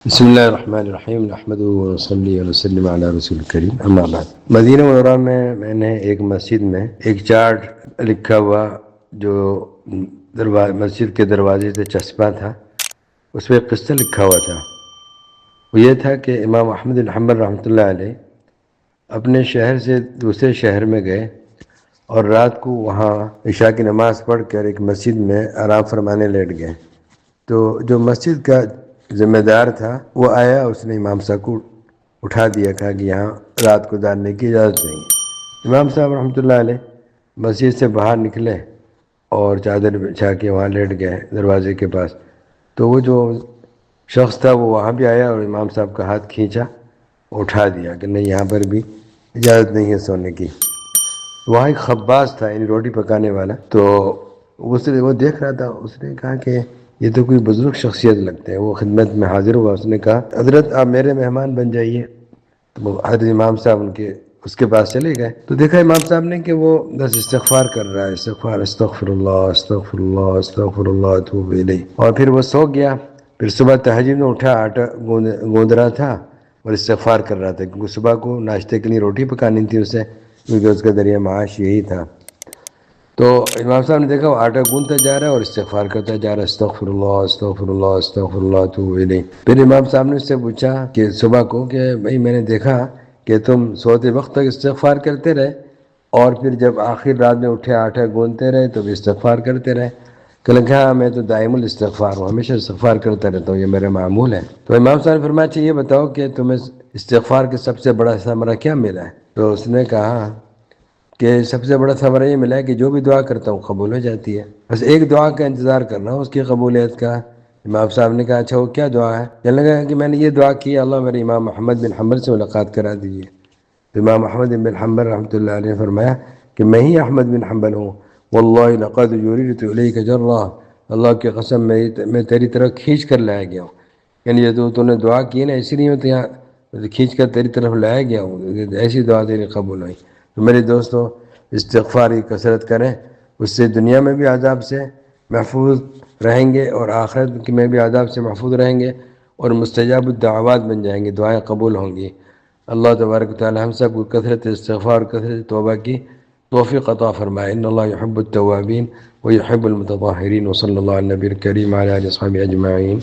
بسم اللہ الرحمن الرحیم نحمدہ و نصلی و نسلم علی رسول کریم اما بعد۔ مدینہ منورہ میں نے ایک مسجد میں ایک چارٹ لکھا ہوا جو مسجد کے دروازے سے چسپاں تھا، اس پہ ایک قصہ لکھا ہوا تھا۔ وہ یہ تھا کہ امام احمد بن حنبل رحمۃ اللہ علیہ اپنے شہر سے دوسرے شہر میں گئے اور رات کو وہاں عشاء کی نماز پڑھ کر ایک مسجد میں آرام فرمانے لیٹ گئے۔ تو جو مسجد کا ذمہ دار تھا وہ آیا، اس نے امام صاحب کو اٹھا دیا، کہا کہ یہاں رات کو گزارنے کی اجازت نہیں ہے۔ امام صاحب رحمۃ اللہ علیہ مسجد سے باہر نکلے اور چادر بچھا کے وہاں لیٹ گئے دروازے کے پاس۔ تو وہ جو شخص تھا وہ وہاں بھی آیا اور امام صاحب کا ہاتھ کھینچا، اٹھا دیا کہ نہیں، یہاں پر بھی اجازت نہیں ہے سونے کی۔ وہاں ایک خباز تھا، یعنی روٹی پکانے والا، تو وہ دیکھ رہا تھا۔ اس نے کہا کہ یہ تو کوئی بزرگ شخصیت لگتے ہیں۔ وہ خدمت میں حاضر ہوا، اس نے کہا حضرت آپ میرے مہمان بن جائیے۔ تو حضرت امام صاحب اس کے پاس چلے گئے تو دیکھا امام صاحب نے کہ وہ بس استغفار کر رہا ہے، استغفار، استغفر اللہ استغفر اللہ استغفر اللہ اتوب الیہ، اور پھر وہ سو گیا۔ پھر صبح تہجد میں اٹھا، آٹا گوندھ رہا تھا اور استغفار کر رہا تھا، کیونکہ صبح کو ناشتے کے لیے روٹی پکانی تھی اسے، کیونکہ اس کا ذریعہ معاش یہی تھا۔ تو امام صاحب نے دیکھا وہ آٹا گوندھتا جا رہا ہے اور استغفار کرتا جا رہا ہے، استغفر اللہ استغفر اللہ استغفر اللہ اتوب الیہ۔ پھر امام صاحب نے اس سے پوچھا کہ صبح کو کہ بھائی میں نے دیکھا کہ تم سوتے وقت تک استغفار کرتے رہے اور پھر جب آخر رات میں اٹھے آٹا گوندتے رہے تو بھی استغفار کرتے رہے۔ کہ کہا میں تو دائم الاستغفار ہوں، ہمیشہ استغفار کرتا رہتا ہوں، یہ میرا معمول ہے۔ تو امام صاحب نے فرمایا اچھا یہ بتاؤ کہ تمہیں استغفار کے سب سے بڑا ثمرہ کیا ملا ہے؟ تو اس نے کہا کہ سب سے بڑا ثمرہ یہ ملا ہے کہ جو بھی دعا کرتا ہوں قبول ہو جاتی ہے، بس ایک دعا کا انتظار کر رہا ہوں اس کی قبولیت کا۔ امام صاحب نے کہا اچھا وہ کیا دعا ہے؟ کہنے لگا کہ میں نے یہ دعا کی، اللہ میرے امام احمد بن حنبل سے ملاقات کرا دیجیے۔ تو امام احمد بن حنبل رحمۃ اللہ علیہ نے فرمایا کہ میں ہی احمد بن حنبل ہوں، واللہ لقد جررت الیک جرہ، اللہ کی قسم میں تیری طرف کھینچ کر لایا گیا ہوں، یعنی یہ تو نے دعا کی نا، اسی لیے میں تو یہاں کھینچ کر تیری طرف لایا گیا ہوں، ایسی دعا تیری قبول ہوئی۔ تو میرے دوستوں استغفار کی کثرت کریں، اس سے دنیا میں بھی عذاب سے محفوظ رہیں گے اور آخرت میں بھی عذاب سے محفوظ رہیں گے اور مستجاب الدعوات بن جائیں گے، دعائیں قبول ہوں گی۔ اللہ تبارک و تعالی ہم سب کو کثرت استغفار، کثرت توبہ کی توفیق عطا فرمائے۔ ان اللہ یحب التوابین و یحب المتطہرین، وصلی اللہ علی نبی الکریم وعلی آلہ وصحبہ اجمعین۔